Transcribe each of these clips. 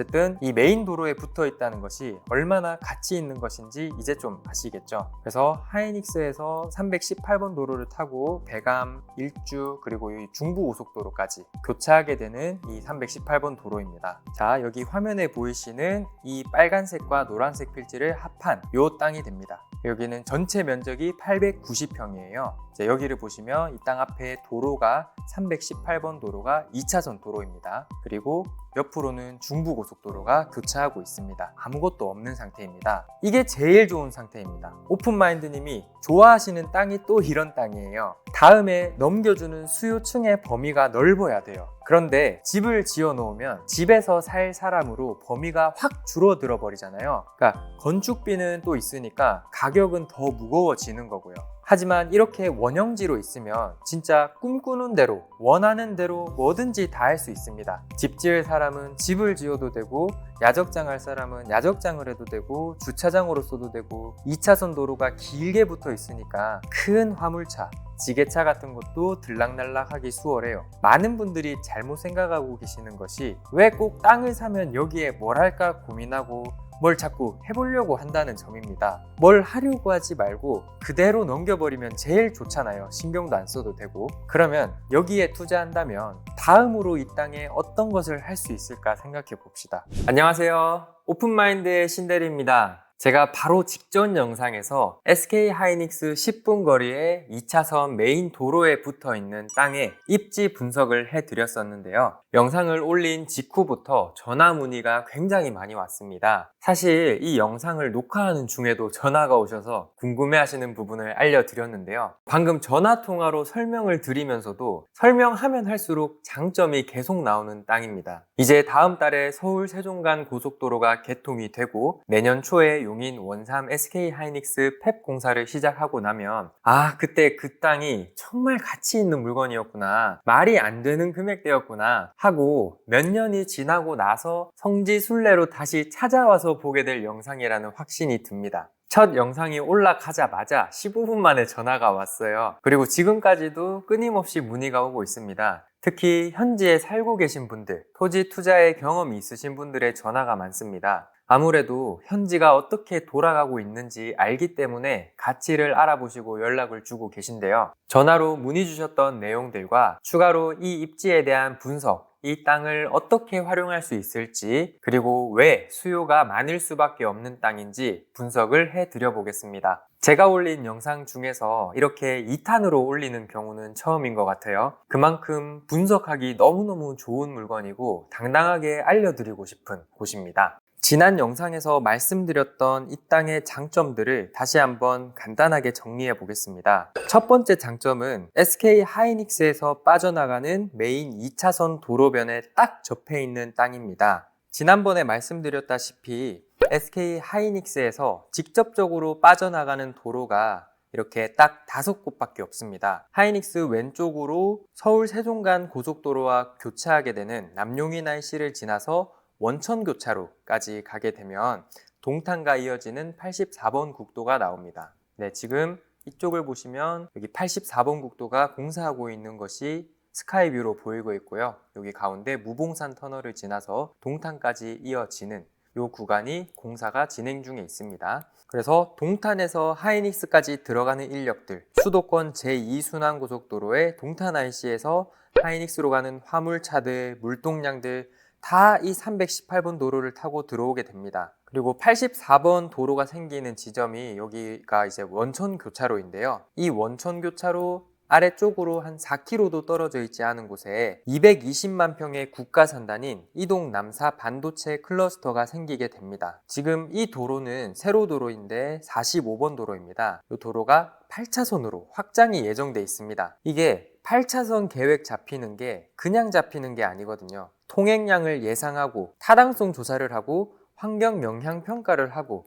어쨌든 이 메인 도로에 붙어 있다는 것이 얼마나 가치 있는 것인지 이제 좀 아시겠죠? 그래서 하이닉스에서 318번 도로를 타고 배감, 일주, 그리고 이 중부고속도로까지 교차하게 되는 이 318번 도로입니다. 자, 여기 화면에 보이시는 이 빨간색과 노란색 필지를 합한 요 땅이 됩니다. 여기는 전체 면적이 890평이에요. 여기를 보시면 이 땅 앞에 도로가 318번 도로가 2차선 도로입니다. 그리고 옆으로는 중부고속도로가 교차하고 있습니다. 아무것도 없는 상태입니다. 이게 제일 좋은 상태입니다. 오픈마인드님이 좋아하시는 땅이 또 이런 땅이에요. 다음에 넘겨주는 수요층의 범위가 넓어야 돼요. 그런데 집을 지어 놓으면 집에서 살 사람으로 범위가 확 줄어들어 버리잖아요. 그러니까 건축비는 또 있으니까 가격은 더 무거워지는 거고요. 하지만 이렇게 원형지로 있으면 진짜 꿈꾸는 대로 원하는 대로 뭐든지 다 할 수 있습니다. 집 지을 사람은 집을 지어도 되고 야적장 할 사람은 야적장을 해도 되고 주차장으로 써도 되고 2차선 도로가 길게 붙어 있으니까 큰 화물차 지게차 같은 것도 들락날락하기 수월해요. 많은 분들이 잘못 생각하고 계시는 것이 왜 꼭 땅을 사면 여기에 뭘 할까 고민하고 뭘 자꾸 해보려고 한다는 점입니다. 뭘 하려고 하지 말고 그대로 넘겨버리면 제일 좋잖아요. 신경도 안 써도 되고. 그러면 여기에 투자한다면 다음으로 이 땅에 어떤 것을 할 수 있을까 생각해 봅시다. 안녕하세요. 오픈마인드의 신대리입니다. 제가 바로 직전 영상에서 SK 하이닉스 10분 거리의 2차선 메인 도로에 붙어 있는 땅의 입지 분석을 해드렸었는데요. 영상을 올린 직후부터 전화 문의가 굉장히 많이 왔습니다. 사실 이 영상을 녹화하는 중에도 전화가 오셔서 궁금해하시는 부분을 알려드렸는데요. 방금 전화 통화로 설명을 드리면서도 설명하면 할수록 장점이 계속 나오는 땅입니다. 이제 다음 달에 서울 세종간 고속도로가 개통이 되고 내년 초에 용인 원삼 SK 하이닉스 펩 공사를 시작하고 나면 그때 그 땅이 정말 가치 있는 물건이었구나, 말이 안 되는 금액대였구나 하고 몇 년이 지나고 나서 성지순례로 다시 찾아와서 보게 될 영상이라는 확신이 듭니다. 첫 영상이 올라가자마자 15분 만에 전화가 왔어요. 그리고 지금까지도 끊임없이 문의가 오고 있습니다. 특히 현지에 살고 계신 분들, 토지 투자에 경험이 있으신 분들의 전화가 많습니다. 아무래도 현지가 어떻게 돌아가고 있는지 알기 때문에 가치를 알아보시고 연락을 주고 계신데요. 전화로 문의 주셨던 내용들과 추가로 이 입지에 대한 분석, 이 땅을 어떻게 활용할 수 있을지, 그리고 왜 수요가 많을 수밖에 없는 땅인지 분석을 해드려 보겠습니다. 제가 올린 영상 중에서 이렇게 2탄으로 올리는 경우는 처음인 것 같아요. 그만큼 분석하기 너무너무 좋은 물건이고 당당하게 알려드리고 싶은 곳입니다. 지난 영상에서 말씀드렸던 이 땅의 장점들을 다시 한번 간단하게 정리해 보겠습니다. 첫 번째 장점은 SK 하이닉스에서 빠져나가는 메인 2차선 도로변에 딱 접해 있는 땅입니다. 지난번에 말씀드렸다시피 SK 하이닉스에서 직접적으로 빠져나가는 도로가 이렇게 딱 5곳밖에 없습니다. 하이닉스 왼쪽으로 서울 세종간 고속도로와 교차하게 되는 남용인 IC를 지나서 원천교차로까지 가게 되면 동탄과 이어지는 84번 국도가 나옵니다. 네, 지금 이쪽을 보시면 여기 84번 국도가 공사하고 있는 것이 스카이뷰로 보이고 있고요. 여기 가운데 무봉산 터널을 지나서 동탄까지 이어지는 이 구간이 공사가 진행 중에 있습니다. 그래서 동탄에서 하이닉스까지 들어가는 인력들, 수도권 제2순환고속도로의 동탄 IC에서 하이닉스로 가는 화물차들, 물동량들 다 이 318번 도로를 타고 들어오게 됩니다. 그리고 84번 도로가 생기는 지점이 여기가 이제 원천교차로인데요. 이 원천교차로 아래쪽으로 한 4km도 떨어져 있지 않은 곳에 220만 평의 국가산단인 이동 남사 반도체 클러스터가 생기게 됩니다. 지금 이 도로는 세로 도로인데 45번 도로입니다. 이 도로가 8차선으로 확장이 예정돼 있습니다. 이게 8차선 계획 잡히는 게 그냥 잡히는 게 아니거든요. 통행량을 예상하고 타당성 조사를 하고 환경 영향 평가를 하고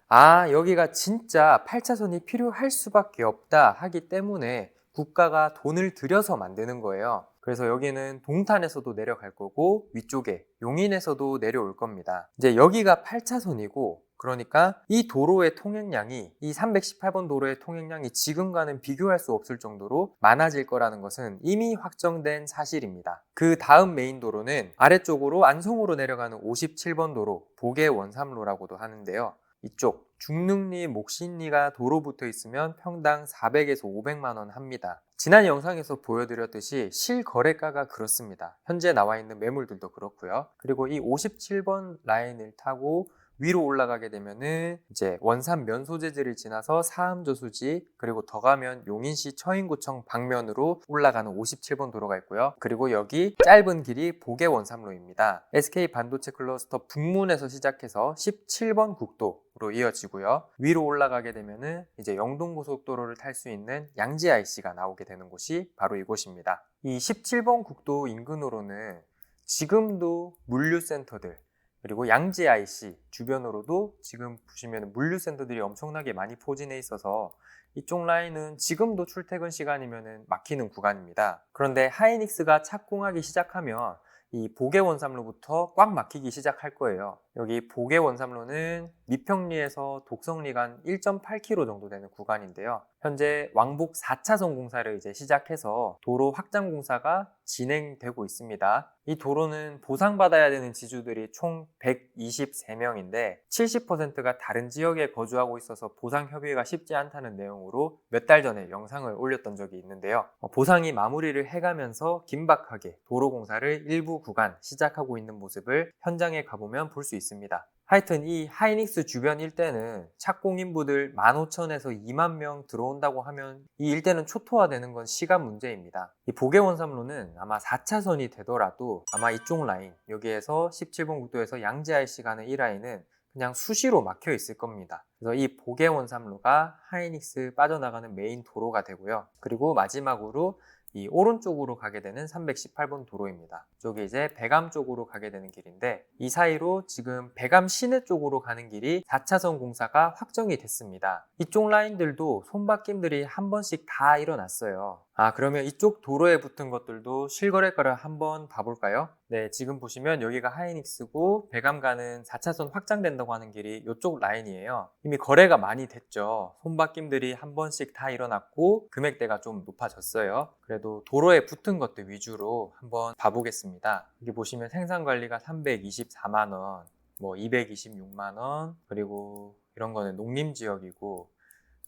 여기가 진짜 8차선이 필요할 수밖에 없다 하기 때문에 국가가 돈을 들여서 만드는 거예요. 그래서 여기는 동탄에서도 내려갈 거고 위쪽에 용인에서도 내려올 겁니다. 이제 여기가 8차선이고 그러니까 이 도로의 통행량이, 이 318번 도로의 통행량이 지금과는 비교할 수 없을 정도로 많아질 거라는 것은 이미 확정된 사실입니다. 그 다음 메인 도로는 아래쪽으로 안성으로 내려가는 57번 도로, 복의 원삼로라고도 하는데요. 이쪽 중릉리, 목신리가 도로 붙어 있으면 평당 400에서 500만 원 합니다. 지난 영상에서 보여드렸듯이 실거래가가 그렇습니다. 현재 나와 있는 매물들도 그렇고요. 그리고 이 57번 라인을 타고 위로 올라가게 되면은 이제 원산 면소재지를 지나서 사암저수지, 그리고 더 가면 용인시 처인구청 방면으로 올라가는 57번 도로가 있고요. 그리고 여기 짧은 길이 복의 원삼로입니다. SK 반도체 클러스터 북문에서 시작해서 17번 국도로 이어지고요. 위로 올라가게 되면은 이제 영동고속도로를 탈 수 있는 양지 IC가 나오게 되는 곳이 바로 이곳입니다. 이 17번 국도 인근으로는 지금도 물류센터들, 그리고 양지 IC 주변으로도 지금 보시면 물류센터들이 엄청나게 많이 포진해 있어서 이쪽 라인은 지금도 출퇴근 시간이면 막히는 구간입니다. 그런데 하이닉스가 착공하기 시작하면 이 복의 원삼로부터 꽉 막히기 시작할 거예요. 여기 복의 원삼로는 미평리에서 독성리 간 1.8km 정도 되는 구간인데요. 현재 왕복 4차선 공사를 이제 시작해서 도로 확장 공사가 진행되고 있습니다. 이 도로는 보상받아야 되는 지주들이 총 123명인데 70%가 다른 지역에 거주하고 있어서 보상 협의가 쉽지 않다는 내용으로 몇 달 전에 영상을 올렸던 적이 있는데요. 보상이 마무리를 해가면서 긴박하게 도로 공사를 일부 구간 시작하고 있는 모습을 현장에 가보면 볼 수 있습니다. 하여튼 이 하이닉스 주변 일대는 착공 인부들 15,000에서 2만 명 들어온다고 하면 이 일대는 초토화되는 건 시간 문제입니다. 이 복의 원삼로는 아마 4차선이 되더라도 아마 이쪽 라인, 여기에서 17번 국도에서 양지 IC 가는 이 라인은 그냥 수시로 막혀 있을 겁니다. 그래서 이 복의 원삼로가 하이닉스 빠져나가는 메인 도로가 되고요. 그리고 마지막으로 이 오른쪽으로 가게 되는 318번 도로입니다. 이쪽이 이제 백암 쪽으로 가게 되는 길인데 이 사이로 지금 백암 시내 쪽으로 가는 길이 4차선 공사가 확정이 됐습니다. 이쪽 라인들도 손바뀜들이 한 번씩 다 일어났어요. 그러면 이쪽 도로에 붙은 것들도 실거래가를 한번 봐볼까요? 네, 지금 보시면 여기가 하이닉스고 백암 가는 4차선 확장된다고 하는 길이 이쪽 라인이에요. 이미 거래가 많이 됐죠. 손바뀜들이 한 번씩 다 일어났고 금액대가 좀 높아졌어요. 그래도 도로에 붙은 것들 위주로 한번 봐보겠습니다. 여기 보시면 생산관리가 324만원, 뭐 226만원, 그리고 이런 거는 농림지역이고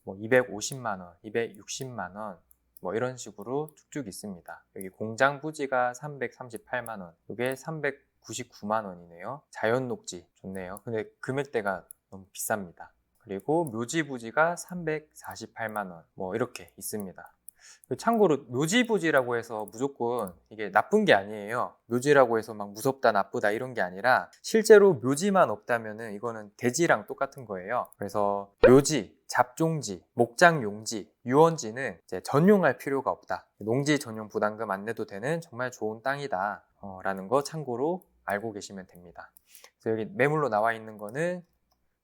뭐 250만원, 260만원, 뭐 이런 식으로 쭉쭉 있습니다. 여기 공장 부지가 338만원, 이게 399만원이네요. 자연녹지 좋네요. 근데 금액대가 너무 비쌉니다. 그리고 묘지 부지가 348만원, 뭐 이렇게 있습니다. 참고로 묘지 부지라고 해서 무조건 이게 나쁜 게 아니에요. 묘지라고 해서 막 무섭다 나쁘다 이런 게 아니라 실제로 묘지만 없다면은 이거는 대지랑 똑같은 거예요. 그래서 묘지, 잡종지, 목장용지, 유원지는 이제 전용할 필요가 없다. 농지 전용 부담금 안 내도 되는 정말 좋은 땅이다 라는 거 참고로 알고 계시면 됩니다. 그래서 여기 매물로 나와 있는 거는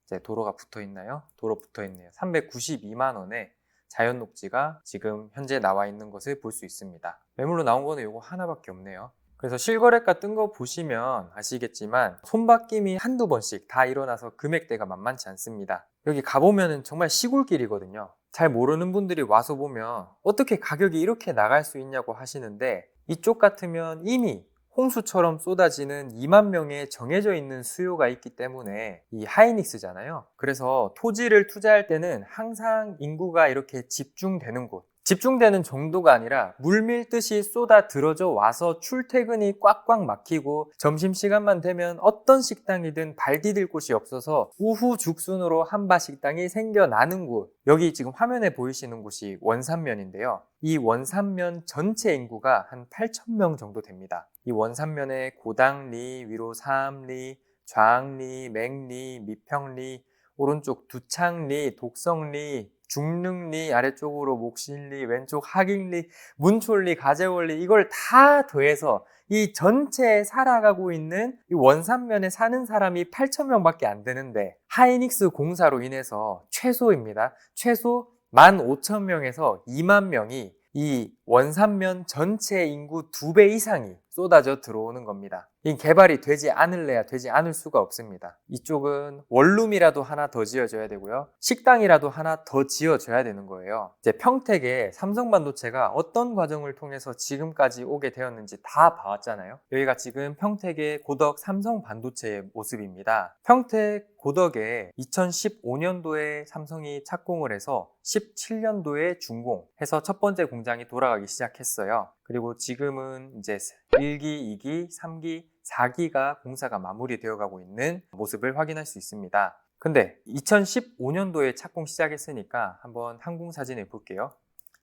이제 도로가 붙어 있나요? 도로 붙어 있네요. 392만 원에 자연 녹지가 지금 현재 나와 있는 것을 볼 수 있습니다. 매물로 나온 거는 이거 하나밖에 없네요. 그래서 실거래가 뜬 거 보시면 아시겠지만 손바뀜이 한두 번씩 다 일어나서 금액대가 만만치 않습니다. 여기 가보면 정말 시골길이거든요. 잘 모르는 분들이 와서 보면 어떻게 가격이 이렇게 나갈 수 있냐고 하시는데 이쪽 같으면 이미 홍수처럼 쏟아지는 2만 명의 정해져 있는 수요가 있기 때문에 이 하이닉스잖아요. 그래서 토지를 투자할 때는 항상 인구가 이렇게 집중되는 곳, 집중되는 정도가 아니라 물밀듯이 쏟아 들어져 와서 출퇴근이 꽉꽉 막히고 점심시간만 되면 어떤 식당이든 발 디딜 곳이 없어서 우후죽순으로 한바 식당이 생겨나는 곳, 여기 지금 화면에 보이시는 곳이 원산면인데요. 이 원산면 전체 인구가 한 8,000명 정도 됩니다. 이 원산면에 고당리, 위로 사암리, 좌항리, 맹리, 미평리, 오른쪽 두창리, 독성리, 중릉리, 아래쪽으로 목신리, 왼쪽 하길리, 문촌리, 가재원리, 이걸 다 더해서 이 전체에 살아가고 있는 이 원산면에 사는 사람이 8,000명밖에 안 되는데 하이닉스 공사로 인해서 최소입니다. 최소 15,000명에서 2만 명이 이 원산면 전체 인구 2배 이상이 쏟아져 들어오는 겁니다. 이 개발이 되지 않을래야 되지 않을 수가 없습니다. 이쪽은 원룸이라도 하나 더 지어줘야 되고요. 식당이라도 하나 더 지어줘야 되는 거예요. 이제 평택에 삼성반도체가 어떤 과정을 통해서 지금까지 오게 되었는지 다 봐왔잖아요. 여기가 지금 평택의 고덕 삼성반도체의 모습입니다. 평택 고덕에 2015년도에 삼성이 착공을 해서 17년도에 준공해서 첫 번째 공장이 돌아가기 시작했어요. 그리고 지금은 이제 1기, 2기, 3기, 4기가 공사가 마무리되어 가고 있는 모습을 확인할 수 있습니다. 근데 2015년도에 착공 시작했으니까 한번 항공사진을 볼게요.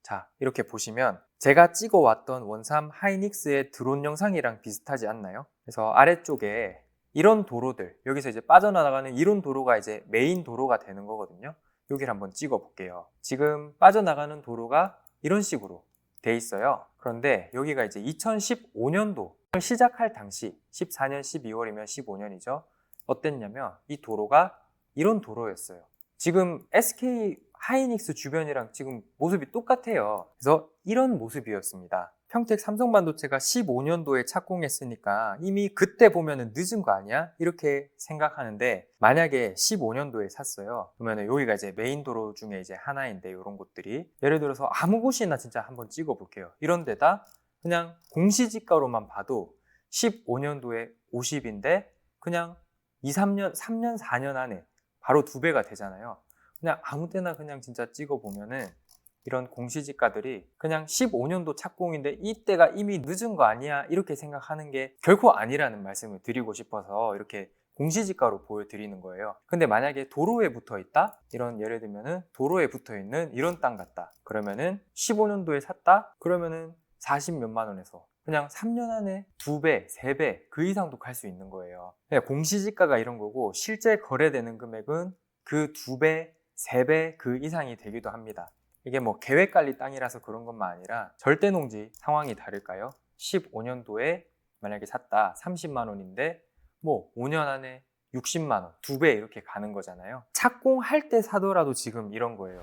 자, 이렇게 보시면 제가 찍어왔던 원삼 하이닉스의 드론 영상이랑 비슷하지 않나요? 그래서 아래쪽에 이런 도로들, 여기서 이제 빠져나가는 이런 도로가 이제 메인 도로가 되는 거거든요. 여기를 한번 찍어 볼게요. 지금 빠져나가는 도로가 이런 식으로 돼 있어요. 그런데 여기가 이제 2015년도 시작할 당시 14년 12월이면 15년이죠. 어땠냐면 이 도로가 이런 도로였어요. 지금 SK 하이닉스 주변이랑 지금 모습이 똑같아요. 그래서 이런 모습이었습니다. 평택 삼성반도체가 15년도에 착공했으니까 이미 그때 보면은 늦은 거 아니야? 이렇게 생각하는데, 만약에 15년도에 샀어요. 그러면 여기가 이제 메인 도로 중에 이제 하나인데, 이런 곳들이 예를 들어서 아무 곳이나 진짜 한번 찍어 볼게요. 이런 데다 그냥 공시지가로만 봐도 15년도에 50인데 그냥 3년 4년 안에 바로 2배가 되잖아요. 그냥 아무 때나 그냥 진짜 찍어 보면은 이런 공시지가들이 그냥 15년도 착공인데 이때가 이미 늦은 거 아니야? 이렇게 생각하는 게 결코 아니라는 말씀을 드리고 싶어서 이렇게 공시지가로 보여드리는 거예요. 근데 만약에 도로에 붙어 있다? 이런, 예를 들면은 도로에 붙어 있는 이런 땅 같다. 그러면은 15년도에 샀다? 그러면은 40 몇만 원에서 그냥 3년 안에 2배, 3배 그 이상도 갈 수 있는 거예요. 공시지가가 이런 거고, 실제 거래되는 금액은 그 2배, 3배 그 이상이 되기도 합니다. 이게 뭐 계획관리 땅이라서 그런 것만 아니라 절대농지 상황이 다를까요? 15년도에 만약에 샀다 30만 원인데 뭐 5년 안에 60만 원, 2배 이렇게 가는 거잖아요. 착공할 때 사더라도 지금 이런 거예요.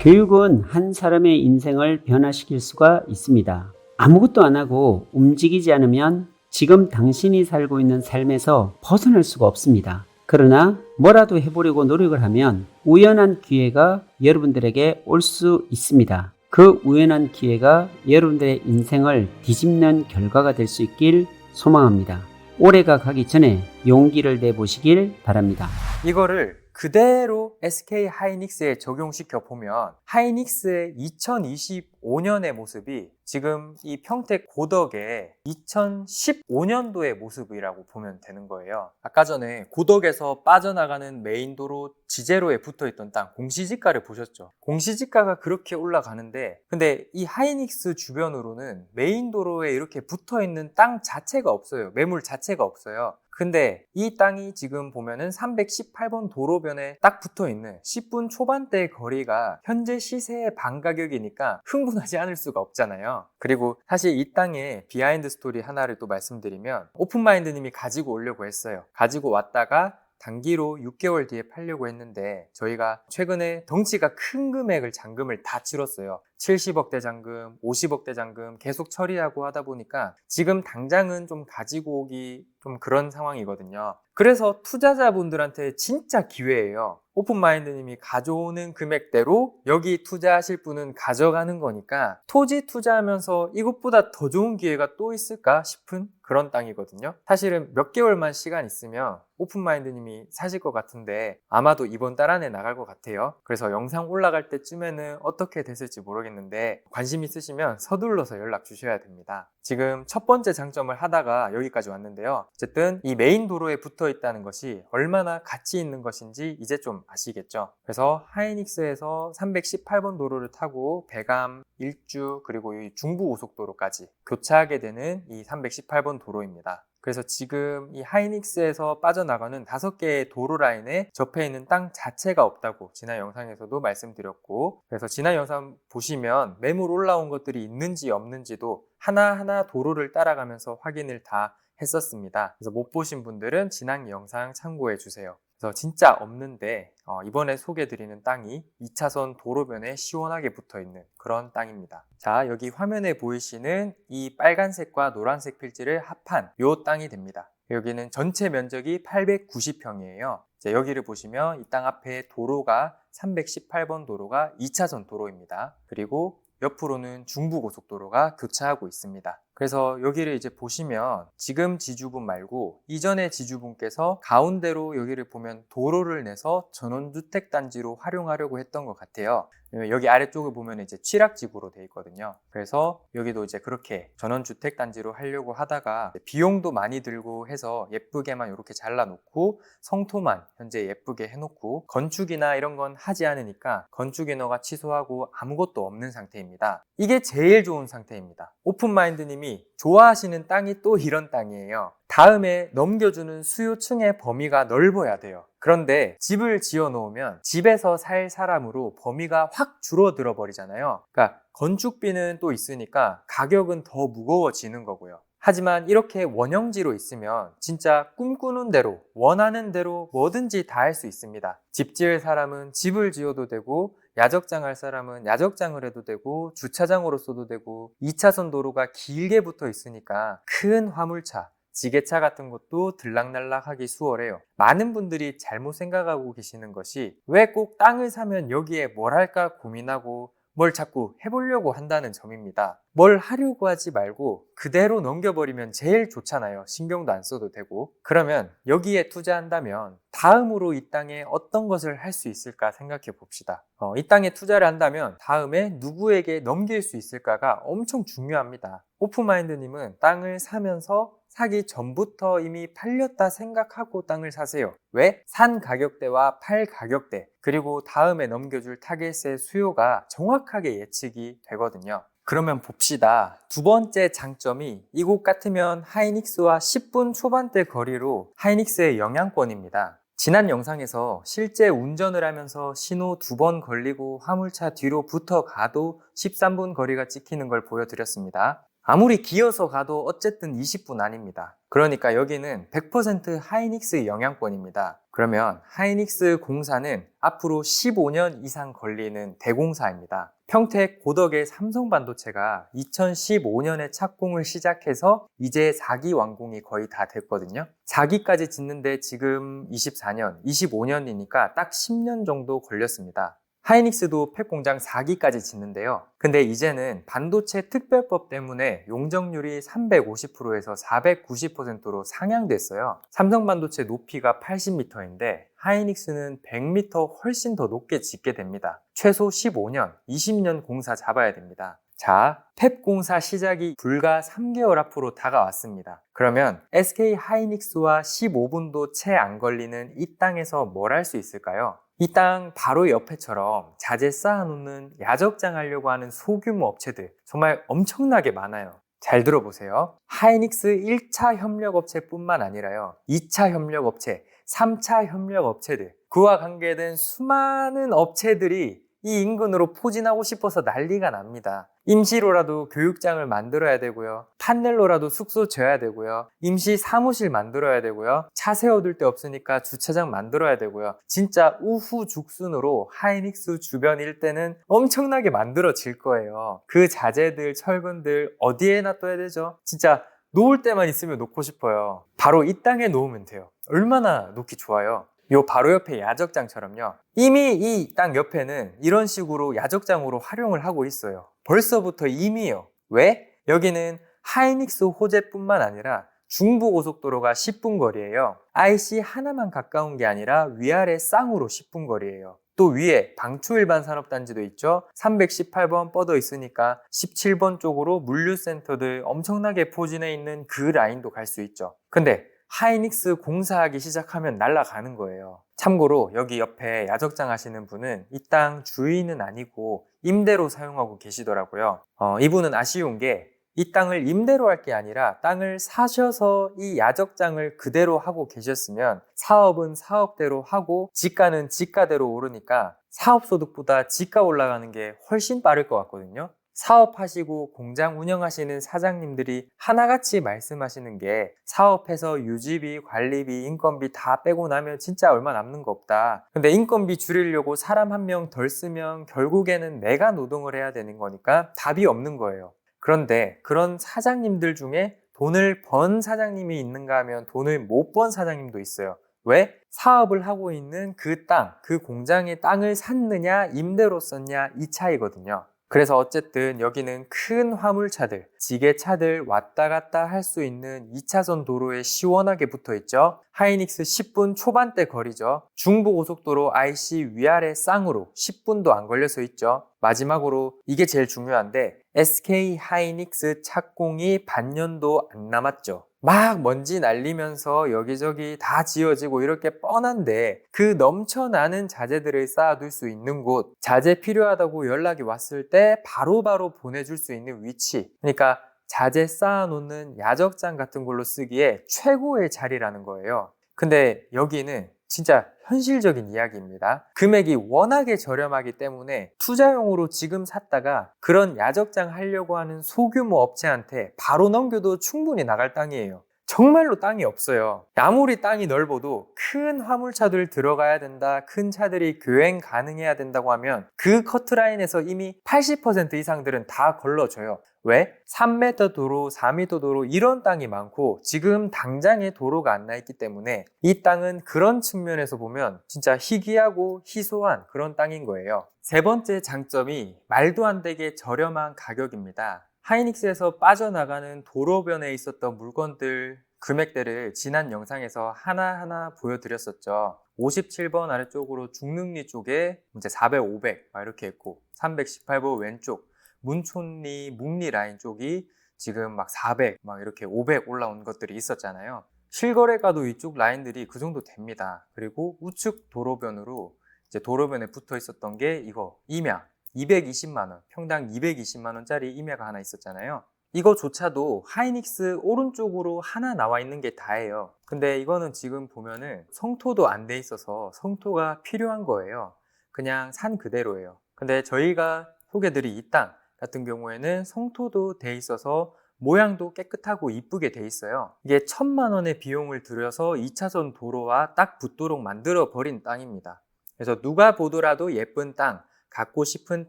교육은 한 사람의 인생을 변화시킬 수가 있습니다. 아무것도 안 하고 움직이지 않으면 지금 당신이 살고 있는 삶에서 벗어날 수가 없습니다. 그러나 뭐라도 해보려고 노력을 하면 우연한 기회가 여러분들에게 올 수 있습니다. 그 우연한 기회가 여러분들의 인생을 뒤집는 결과가 될 수 있길 소망합니다. 올해가 가기 전에 용기를 내보시길 바랍니다. 이거를 그대로 SK 하이닉스에 적용시켜 보면 하이닉스의 2025년의 모습이 지금 이 평택 고덕의 2015년도의 모습이라고 보면 되는 거예요. 아까 전에 고덕에서 빠져나가는 메인도로 지제로에 붙어있던 땅 공시지가를 보셨죠? 공시지가가 그렇게 올라가는데, 근데 이 하이닉스 주변으로는 메인도로에 이렇게 붙어있는 땅 자체가 없어요. 매물 자체가 없어요. 근데 이 땅이 지금 보면은 318번 도로변에 딱 붙어있는 10분 초반대 거리가 현재 시세의 반 가격이니까 흥분하지 않을 수가 없잖아요. 그리고 사실 이 땅에 비하인드 스토리 하나를 또 말씀드리면, 오픈마인드님이 가지고 오려고 했어요. 가지고 왔다가 단기로 6개월 뒤에 팔려고 했는데 저희가 최근에 덩치가 큰 금액을 잔금을 다 치렀어요. 70억대 잔금, 50억대 잔금 계속 처리하고 하다 보니까 지금 당장은 좀 가지고 오기 좀 그런 상황이거든요. 그래서 투자자분들한테 진짜 기회예요. 오픈마인드님이 가져오는 금액대로 여기 투자하실 분은 가져가는 거니까 토지 투자하면서 이것보다 더 좋은 기회가 또 있을까 싶은 그런 땅이거든요. 사실은 몇 개월만 시간 있으면 오픈마인드님이 사실 것 같은데 아마도 이번 달 안에 나갈 것 같아요. 그래서 영상 올라갈 때쯤에는 어떻게 됐을지 모르겠는데 관심 있으시면 서둘러서 연락 주셔야 됩니다. 지금 첫 번째 장점을 하다가 여기까지 왔는데요. 어쨌든 이 메인 도로에 붙어 있다는 것이 얼마나 가치 있는 것인지 이제 좀 아시겠죠? 그래서 하이닉스에서 318번 도로를 타고 대감, 일주, 그리고 이 중부고속도로까지 교차하게 되는 이 318번 도로입니다. 그래서 지금 이 하이닉스에서 빠져나가는 5개의 도로 라인에 접해 있는 땅 자체가 없다고 지난 영상에서도 말씀드렸고, 그래서 지난 영상 보시면 매물 올라온 것들이 있는지 없는지도 하나하나 도로를 따라가면서 확인을 다 했었습니다. 그래서 못 보신 분들은 지난 영상 참고해 주세요. 그래서 진짜 없는데 이번에 소개해드리는 땅이 2차선 도로변에 시원하게 붙어있는 그런 땅입니다. 자, 여기 화면에 보이시는 이 빨간색과 노란색 필지를 합한 이 땅이 됩니다. 여기는 전체 면적이 890평이에요. 여기를 보시면 이 땅 앞에 도로가 318번 도로가 2차선 도로입니다. 그리고 옆으로는 중부고속도로가 교차하고 있습니다. 그래서 여기를 이제 보시면 지금 지주분 말고 이전의 지주분께서 가운데로 여기를 보면 도로를 내서 전원주택단지로 활용하려고 했던 것 같아요. 여기 아래쪽을 보면 이제 취락지구로 되어 있거든요. 그래서 여기도 이제 그렇게 전원주택단지로 하려고 하다가 비용도 많이 들고 해서 예쁘게만 이렇게 잘라놓고 성토만 현재 예쁘게 해놓고 건축이나 이런 건 하지 않으니까 건축인허가 취소하고 아무것도 없는 상태입니다. 이게 제일 좋은 상태입니다. 오픈마인드님이 좋아하시는 땅이 또 이런 땅이에요. 다음에 넘겨주는 수요층의 범위가 넓어야 돼요. 그런데 집을 지어 놓으면 집에서 살 사람으로 범위가 확 줄어들어 버리잖아요. 그러니까 건축비는 또 있으니까 가격은 더 무거워지는 거고요. 하지만 이렇게 원형지로 있으면 진짜 꿈꾸는 대로 원하는 대로 뭐든지 다 할 수 있습니다. 집 지을 사람은 집을 지어도 되고 야적장 할 사람은 야적장을 해도 되고 주차장으로 써도 되고 2차선 도로가 길게 붙어 있으니까 큰 화물차 지게차 같은 것도 들락날락하기 수월해요. 많은 분들이 잘못 생각하고 계시는 것이 왜 꼭 땅을 사면 여기에 뭘 할까 고민하고 뭘 자꾸 해보려고 한다는 점입니다. 뭘 하려고 하지 말고 그대로 넘겨버리면 제일 좋잖아요. 신경도 안 써도 되고. 그러면 여기에 투자한다면 다음으로 이 땅에 어떤 것을 할 수 있을까 생각해 봅시다. 이 땅에 투자를 한다면 다음에 누구에게 넘길 수 있을까가 엄청 중요합니다. 오픈마인드님은 땅을 사면서 사기 전부터 이미 팔렸다 생각하고 땅을 사세요. 왜? 산 가격대와 팔 가격대 그리고 다음에 넘겨줄 타겟의 수요가 정확하게 예측이 되거든요. 그러면 봅시다. 두 번째 장점이 이곳 같으면 하이닉스와 10분 초반대 거리로 하이닉스의 영향권입니다. 지난 영상에서 실제 운전을 하면서 신호 2번 걸리고 화물차 뒤로 붙어 가도 13분 거리가 찍히는 걸 보여드렸습니다. 아무리 기어서 가도 어쨌든 20분 아닙니다. 그러니까 여기는 100% 하이닉스 영향권입니다. 그러면 하이닉스 공사는 앞으로 15년 이상 걸리는 대공사입니다. 평택 고덕의 삼성반도체가 2015년에 착공을 시작해서 이제 4기 완공이 거의 다 됐거든요. 4기까지 짓는데 지금 24년, 25년이니까 딱 10년 정도 걸렸습니다. 하이닉스도 팩공장 4기까지 짓는데요. 근데 이제는 반도체 특별법 때문에 용적률이 350%에서 490%로 상향됐어요. 삼성반도체 높이가 80m인데 하이닉스는 100m 훨씬 더 높게 짓게 됩니다. 최소 15년, 20년 공사 잡아야 됩니다. 자, 팹 공사 시작이 불과 3개월 앞으로 다가왔습니다. 그러면 SK 하이닉스와 15분도 채 안 걸리는 이 땅에서 뭘 할 수 있을까요? 이 땅 바로 옆에처럼 자재 쌓아놓는 야적장 하려고 하는 소규모 업체들 정말 엄청나게 많아요. 잘 들어보세요. 하이닉스 1차 협력업체뿐만 아니라요. 2차 협력업체, 3차 협력업체들, 그와 관계된 수많은 업체들이 이 인근으로 포진하고 싶어서 난리가 납니다. 임시로라도 교육장을 만들어야 되고요. 판넬로라도 숙소 져야 되고요. 임시 사무실 만들어야 되고요. 차 세워둘 데 없으니까 주차장 만들어야 되고요. 진짜 우후죽순으로 하이닉스 주변 일대는 엄청나게 만들어질 거예요. 그 자재들, 철근들 어디에 놔둬야 되죠? 진짜 놓을 때만 있으면 놓고 싶어요. 바로 이 땅에 놓으면 돼요. 얼마나 놓기 좋아요. 요 바로 옆에 야적장처럼요. 이미 이 땅 옆에는 이런 식으로 야적장으로 활용을 하고 있어요. 벌써부터 이미요. 왜? 여기는 하이닉스 호재뿐만 아니라 중부고속도로가 10분 거리예요. IC 하나만 가까운 게 아니라 위아래 쌍으로 10분 거리예요. 또 위에 방초일반 산업단지도 있죠. 318번 뻗어 있으니까 17번 쪽으로 물류센터들 엄청나게 포진해 있는 그 라인도 갈 수 있죠. 근데 하이닉스 공사하기 시작하면 날아가는 거예요. 참고로 여기 옆에 야적장 하시는 분은 이 땅 주인은 아니고 임대로 사용하고 계시더라고요. 이분은 아쉬운 게 이 땅을 임대로 할 게 아니라 땅을 사셔서 이 야적장을 그대로 하고 계셨으면 사업은 사업대로 하고 지가는 지가대로 오르니까 사업소득보다 지가 올라가는 게 훨씬 빠를 것 같거든요. 사업하시고 공장 운영하시는 사장님들이 하나같이 말씀하시는 게 사업해서 유지비, 관리비, 인건비 다 빼고 나면 진짜 얼마 남는 거 없다. 근데 인건비 줄이려고 사람 한 명 덜 쓰면 결국에는 내가 노동을 해야 되는 거니까 답이 없는 거예요. 그런데 그런 사장님들 중에 돈을 번 사장님이 있는가 하면 돈을 못 번 사장님도 있어요. 왜? 사업을 하고 있는 그 땅, 그 공장의 땅을 샀느냐, 임대로 썼냐 이 차이거든요. 그래서 어쨌든 여기는 큰 화물차들, 지게차들 왔다 갔다 할 수 있는 2차선 도로에 시원하게 붙어 있죠. 하이닉스 10분 초반대 거리죠. 중부고속도로 IC 위아래 쌍으로 10분도 안 걸려서 있죠. 마지막으로 이게 제일 중요한데 SK 하이닉스 착공이 반년도 안 남았죠. 막 먼지 날리면서 여기저기 다 지어지고 이렇게 뻔한데 그 넘쳐나는 자재들을 쌓아둘 수 있는 곳, 자재 필요하다고 연락이 왔을 때 바로바로 보내줄 수 있는 위치, 그러니까 자재 쌓아놓는 야적장 같은 걸로 쓰기에 최고의 자리라는 거예요. 근데 여기는 진짜 현실적인 이야기입니다. 금액이 워낙에 저렴하기 때문에 투자용으로 지금 샀다가 그런 야적장 하려고 하는 소규모 업체한테 바로 넘겨도 충분히 나갈 땅이에요. 정말로 땅이 없어요. 아무리 땅이 넓어도 큰 화물차들 들어가야 된다, 큰 차들이 교행 가능해야 된다고 하면 그 커트라인에서 이미 80% 이상들은 다 걸러져요. 왜? 3m 도로, 4m 도로 이런 땅이 많고 지금 당장에 도로가 안 나 있기 때문에 이 땅은 그런 측면에서 보면 진짜 희귀하고 희소한 그런 땅인 거예요. 세 번째 장점이 말도 안 되게 저렴한 가격입니다. 하이닉스에서 빠져나가는 도로변에 있었던 물건들 금액대를 지난 영상에서 하나하나 보여드렸었죠. 57번 아래쪽으로 중능리 쪽에 이제 400, 500 이렇게 있고 318번 왼쪽 문촌리, 묵리 라인 쪽이 지금 막 400, 막 이렇게 500 올라온 것들이 있었잖아요. 실거래가도 이쪽 라인들이 그 정도 됩니다. 그리고 우측 도로변으로 이제 도로변에 붙어 있었던 게 이거 임야 220만원, 평당 220만원짜리 임야가 하나 있었잖아요. 이거조차도 하이닉스 오른쪽으로 하나 나와 있는 게 다예요. 근데 이거는 지금 보면은 성토도 안 돼 있어서 성토가 필요한 거예요. 그냥 산 그대로예요. 근데 저희가 소개드린 이 땅 같은 경우에는 성토도 돼 있어서 모양도 깨끗하고 이쁘게 돼 있어요. 이게 1,000만 원의 비용을 들여서 2차선 도로와 딱 붙도록 만들어 버린 땅입니다. 그래서 누가 보더라도 예쁜 땅, 갖고 싶은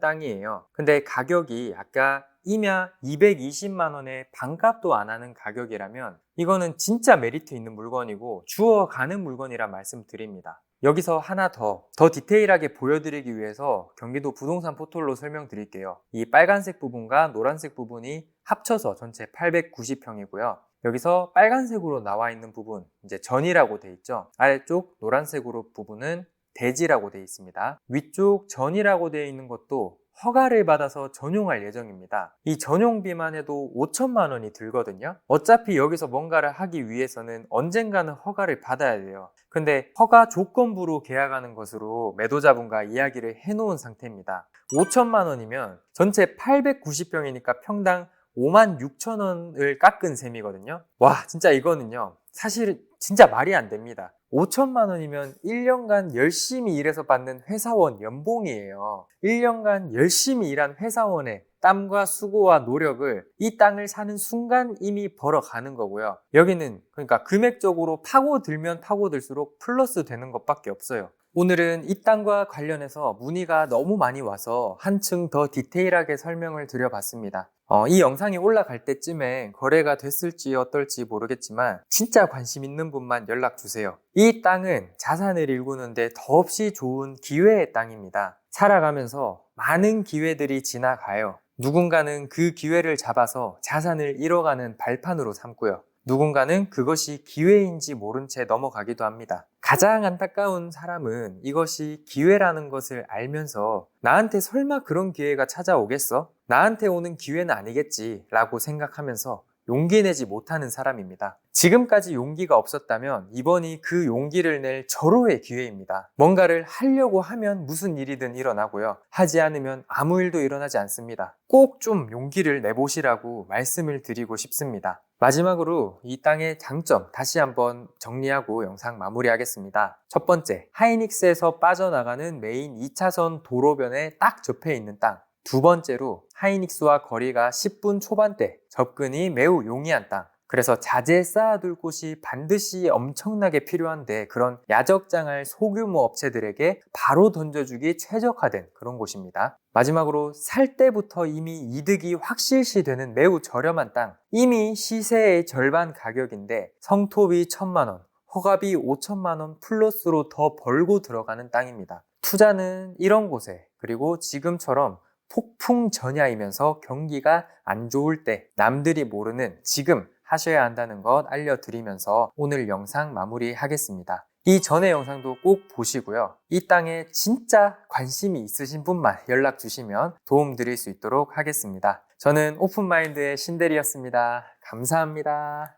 땅이에요. 근데 가격이 아까 임야 220만 원에 반값도 안 하는 가격이라면 이거는 진짜 메리트 있는 물건이고 주워가는 물건이라 말씀드립니다. 여기서 하나 더 디테일하게 보여드리기 위해서 경기도 부동산 포털로 설명드릴게요. 이 빨간색 부분과 노란색 부분이 합쳐서 전체 890평이고요. 여기서 빨간색으로 나와 있는 부분, 이제 전이라고 돼 있죠. 아래쪽 노란색으로 부분은 대지라고 되어 있습니다. 위쪽 전이라고 되어 있는 것도 허가를 받아서 전용할 예정입니다. 이 전용비만 해도 5천만 원이 들거든요. 어차피 여기서 뭔가를 하기 위해서는 언젠가는 허가를 받아야 돼요. 근데 허가 조건부로 계약하는 것으로 매도자분과 이야기를 해놓은 상태입니다. 5천만 원이면 전체 890평이니까 평당 5만 6천 원을 깎은 셈이거든요. 와, 진짜 이거는요. 사실 진짜 말이 안 됩니다. 5천만 원이면 1년간 열심히 일해서 받는 회사원 연봉이에요. 1년간 열심히 일한 회사원의 땀과 수고와 노력을 이 땅을 사는 순간 이미 벌어가는 거고요. 여기는 그러니까 금액적으로 파고들면 파고들수록 플러스 되는 것밖에 없어요. 오늘은 이 땅과 관련해서 문의가 너무 많이 와서 한층 더 디테일하게 설명을 드려봤습니다. 이 영상이 올라갈 때쯤에 거래가 됐을지 어떨지 모르겠지만 진짜 관심 있는 분만 연락 주세요. 이 땅은 자산을 일구는데 더없이 좋은 기회의 땅입니다. 살아가면서 많은 기회들이 지나가요. 누군가는 그 기회를 잡아서 자산을 잃어가는 발판으로 삼고요. 누군가는 그것이 기회인지 모른 채 넘어가기도 합니다. 가장 안타까운 사람은 이것이 기회라는 것을 알면서 나한테 설마 그런 기회가 찾아오겠어? 나한테 오는 기회는 아니겠지 라고 생각하면서 용기 내지 못하는 사람입니다. 지금까지 용기가 없었다면 이번이 그 용기를 낼 절호의 기회입니다. 뭔가를 하려고 하면 무슨 일이든 일어나고요. 하지 않으면 아무 일도 일어나지 않습니다. 꼭 좀 용기를 내보시라고 말씀을 드리고 싶습니다. 마지막으로 이 땅의 장점 다시 한번 정리하고 영상 마무리하겠습니다. 첫 번째, 하이닉스에서 빠져나가는 메인 2차선 도로변에 딱 접해 있는 땅. 두 번째로 하이닉스와 거리가 10분 초반대, 접근이 매우 용이한 땅. 그래서 자재 쌓아둘 곳이 반드시 엄청나게 필요한데 그런 야적장을 소규모 업체들에게 바로 던져주기 최적화된 그런 곳입니다. 마지막으로 살 때부터 이미 이득이 확실시 되는 매우 저렴한 땅. 이미 시세의 절반 가격인데 성토비 1,000만 원, 허가비 5천만 원 플러스로 더 벌고 들어가는 땅입니다. 투자는 이런 곳에, 그리고 지금처럼 폭풍 전야이면서 경기가 안 좋을 때 남들이 모르는 지금 하셔야 한다는 것 알려드리면서 오늘 영상 마무리하겠습니다. 이 전에 영상도 꼭 보시고요. 이 땅에 진짜 관심이 있으신 분만 연락 주시면 도움 드릴 수 있도록 하겠습니다. 저는 오픈마인드의 신대리였습니다. 감사합니다.